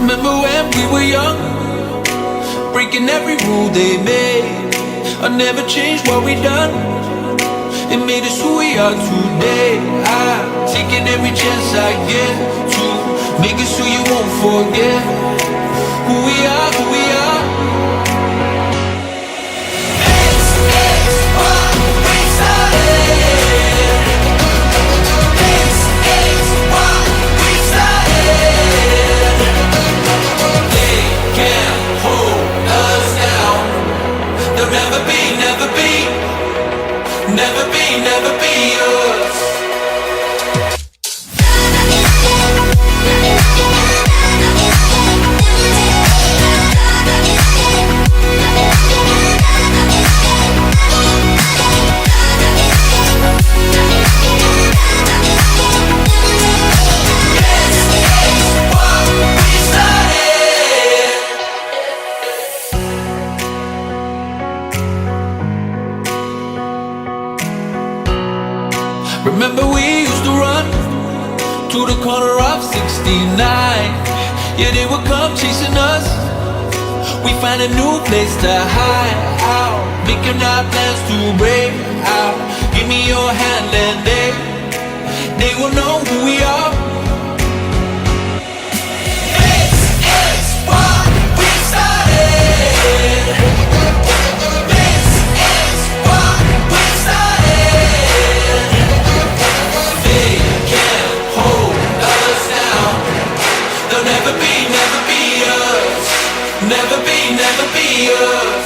Remember when we were young, breaking every rule they made. I never changed what we done. It made us who we are today. I'm taking every chance I get to make us who you won't forget. Who we are, who we are. Never be yours. Remember we used to run to the corner of 69. Yeah, they would come chasing us. We find a new place to hide out, making our plans to break out. Give me your hand and they will know who we are. This is what we started. This is what we started. They can't hold us down. They'll never be us. Never be us.